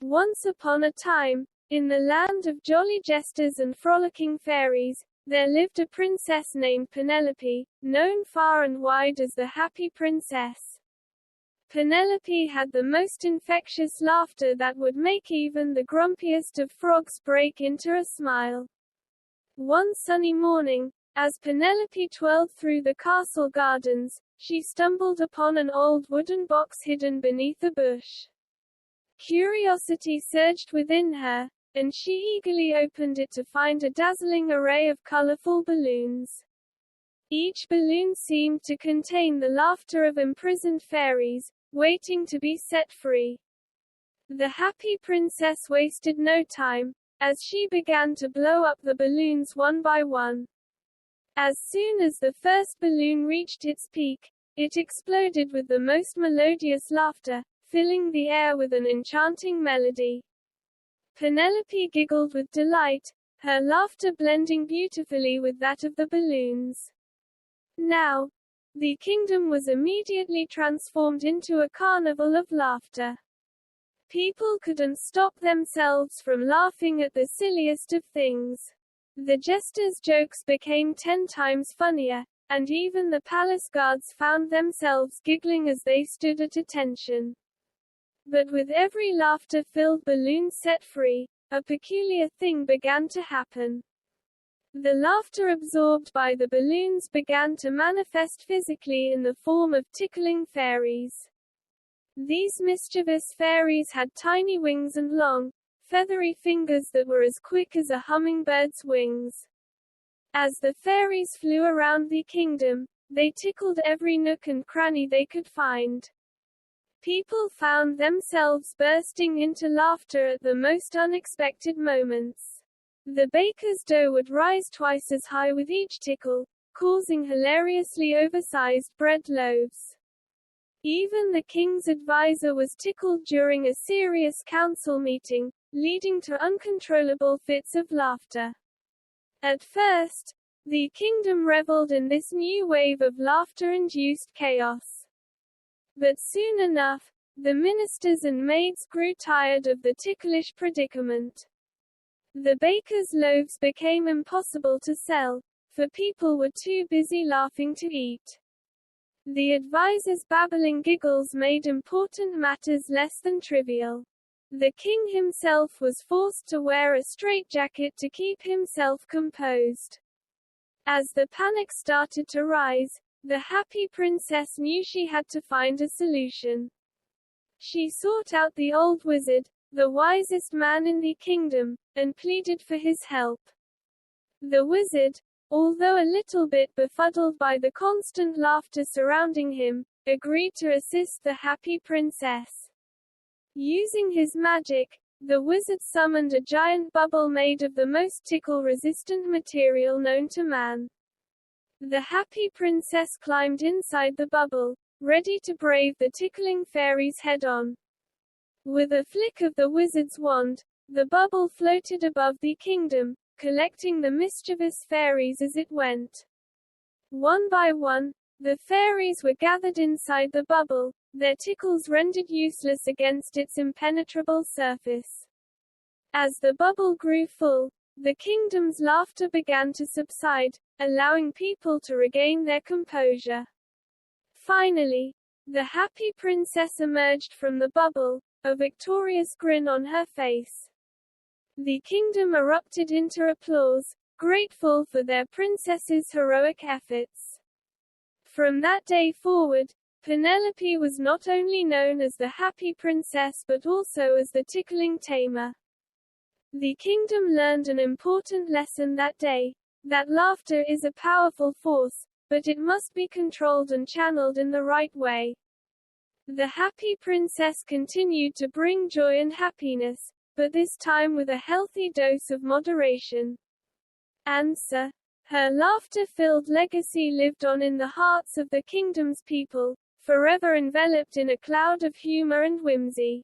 Once upon a time, in the land of jolly jesters and frolicking fairies, there lived a princess named Penelope, known far and wide as the Happy Princess. Penelope had the most infectious laughter that would make even the grumpiest of frogs break into a smile. One sunny morning, as Penelope twirled through the castle gardens, she stumbled upon an old wooden box hidden beneath a bush. Curiosity surged within her, and she eagerly opened it to find a dazzling array of colorful balloons. Each balloon seemed to contain the laughter of imprisoned fairies, waiting to be set free. The Happy Princess wasted no time, as she began to blow up the balloons one by one. As soon as the first balloon reached its peak, it exploded with the most melodious laughter, filling the air with an enchanting melody. Penelope giggled with delight, her laughter blending beautifully with that of the balloons. Now, the kingdom was immediately transformed into a carnival of laughter. People couldn't stop themselves from laughing at the silliest of things. The jesters' jokes became 10 times funnier, and even the palace guards found themselves giggling as they stood at attention. But with every laughter-filled balloon set free, a peculiar thing began to happen. The laughter absorbed by the balloons began to manifest physically in the form of tickling fairies. These mischievous fairies had tiny wings and long, feathery fingers that were as quick as a hummingbird's wings. As the fairies flew around the kingdom, they tickled every nook and cranny they could find. People found themselves bursting into laughter at the most unexpected moments. The baker's dough would rise twice as high with each tickle, causing hilariously oversized bread loaves. Even the king's advisor was tickled during a serious council meeting, leading to uncontrollable fits of laughter. At first, the kingdom reveled in this new wave of laughter-induced chaos. But soon enough, the ministers and maids grew tired of the ticklish predicament. The baker's loaves became impossible to sell, for people were too busy laughing to eat. The advisor's babbling giggles made important matters less than trivial. The king himself was forced to wear a straitjacket to keep himself composed. As the panic started to rise, the Happy Princess knew she had to find a solution. She sought out the old wizard, the wisest man in the kingdom, and pleaded for his help. The wizard, although a little bit befuddled by the constant laughter surrounding him, agreed to assist the Happy Princess. Using his magic, the wizard summoned a giant bubble made of the most tickle-resistant material known to man. The Happy Princess climbed inside the bubble, ready to brave the tickling fairies head-on. With a flick of the wizard's wand, the bubble floated above the kingdom, collecting the mischievous fairies as it went. One by one, the fairies were gathered inside the bubble, their tickles rendered useless against its impenetrable surface. As the bubble grew full, the kingdom's laughter began to subside, allowing people to regain their composure. Finally, the Happy Princess emerged from the bubble, a victorious grin on her face. The kingdom erupted into applause, grateful for their princess's heroic efforts. From that day forward, Penelope was not only known as the Happy Princess but also as the tickling tamer. The kingdom learned an important lesson that day, that laughter is a powerful force, but it must be controlled and channeled in the right way. The Happy Princess continued to bring joy and happiness, but this time with a healthy dose of moderation. Answer. Her laughter-filled legacy lived on in the hearts of the kingdom's people, forever enveloped in a cloud of humor and whimsy.